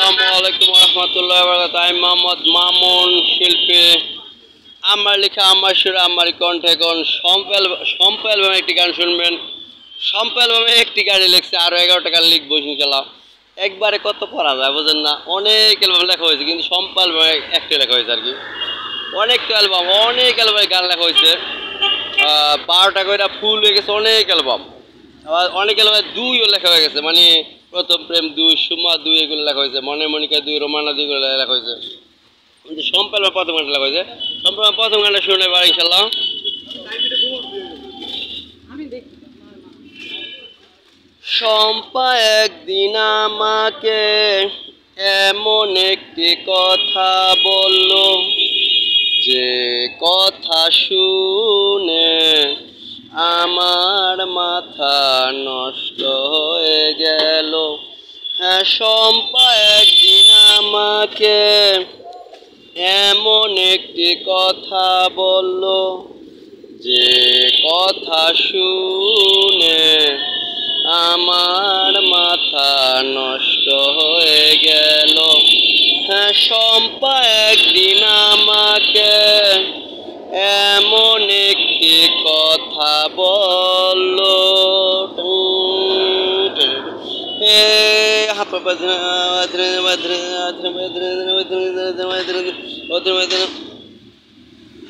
আসসালামু আলাইকুম রহমতুল্লাহ বরকাত। আমি মোহাম্মদ মামুন শিল্পী। আমার লেখা আমার সুর আমার কণ্ঠে কোন সম্পা অ্যালবামে একটি গান শুনবেন। সম্পা অ্যালবামে একটি গানে লিখছে, আরও 11টা গান লিখবো ইনশাআল্লাহ। একবারে কত পড়া যায় বোঝেন না, অনেক অ্যালবাম লেখা হয়েছে, কিন্তু সম্পা অ্যালবামে একটি লেখা হয়েছে আর কি। অনেক অ্যালবামে গান লেখা হয়েছে, 12টা করে ফুল হয়ে গেছে অনেক অ্যালবাম। আবার অনেক অ্যালবামে দুইও লেখা হয়ে গেছে, মানে প্রথম প্রেম 2, সুমা 2 এগুলো লেখা হয়েছে, মনে মনিকা 2, রোমানা 2 এগুলো লেখা হয়েছে। কিন্তু সম্পা প্রথম গানটা লেখা হয়েছে। সম্পা প্রথম গানটা শুনে এবার ইনশাল্লাহ। সম্পা একদিন আমাকে এমন একটি কথা বলল, যে কথা শুনে আমার মাথা নষ্ট হয়ে গেল। হ্যাঁ, সম্পা একদিন আমাকে এমন একটি কথা বলল, যে কথা শুনে আমার মাথা নষ্ট হয়ে গেল। হ্যাঁ, সম্পা একদিন আমাকে এমন একটি কথা বলল।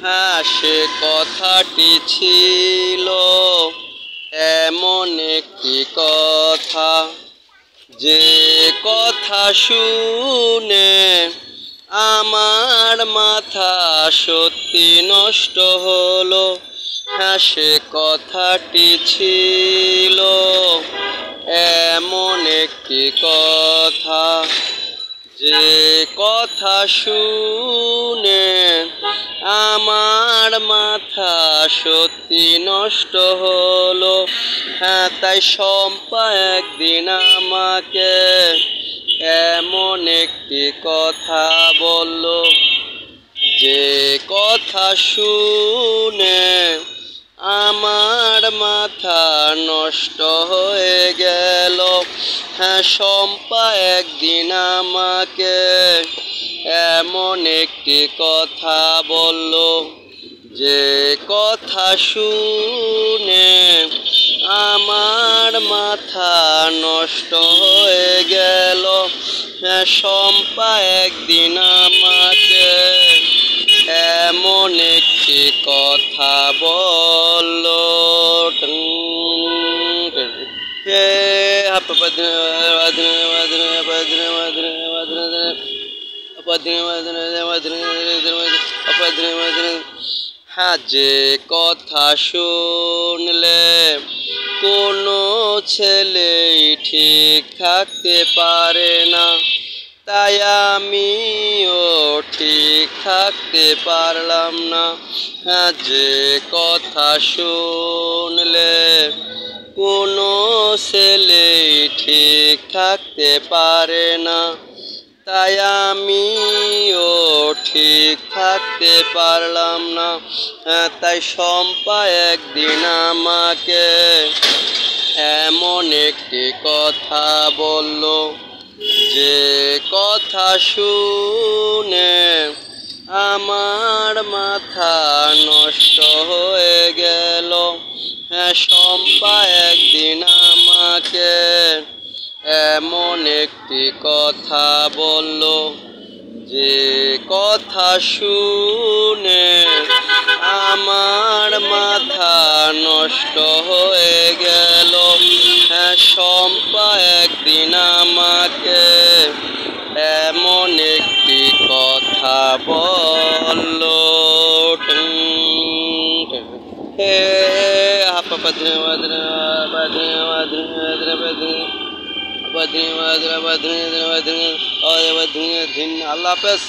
হ্যাঁ, সে কথাটি ছিল এমন একটি কথা, যে কথা শুনে আমার মাথা সত্যি নষ্ট হলো। হ্যাঁ, সে কথাটি ছিল এমন একটি কথা, যে কথা শুনে আমার মাথা সত্যি নষ্ট হলো। হ্যাঁ, তাই সম্পা একদিন আমাকে এমন একটি কথা বলল, যে কথা শুনে আমার মাথা নষ্ট হয়ে গেল। হ্যাঁ, সম্পা একদিন আমাকে এমন একটি কথা বলল, যে কথা শুনে আমার মাথা নষ্ট হয়ে গেল। হ্যাঁ, সম্পা একদিন আমাকে এমন একটি কথা বলল। হ্যাঁ, যে কথা শুনলে কোনো ছেলেই ঠিক থাকতে পারে না, তাই আমিও ঠিক থাকতে পারলাম না। হ্যাঁ, যে কথা শুনলে কোনো ছেলেই ঠিক থাকতে পারে না, তাই আমিও ঠিক থাকতে পারলাম না। হ্যাঁ, তাই সম্পা একদিন আমাকে এমন একটি কথা বলল, যে কথা শুনে আমার মাথা নষ্ট হয়ে গেল। হ্যাঁ, সম্পা একদিন আমাকে এমন একটি কথা বলল, যে কথা শুনে আমার মাথা নষ্ট হয়ে গেল। হ্যাঁ, সম্পা একদিন আমাকে এমন একটি কথা বলল। আল্লাহ হাফেজ।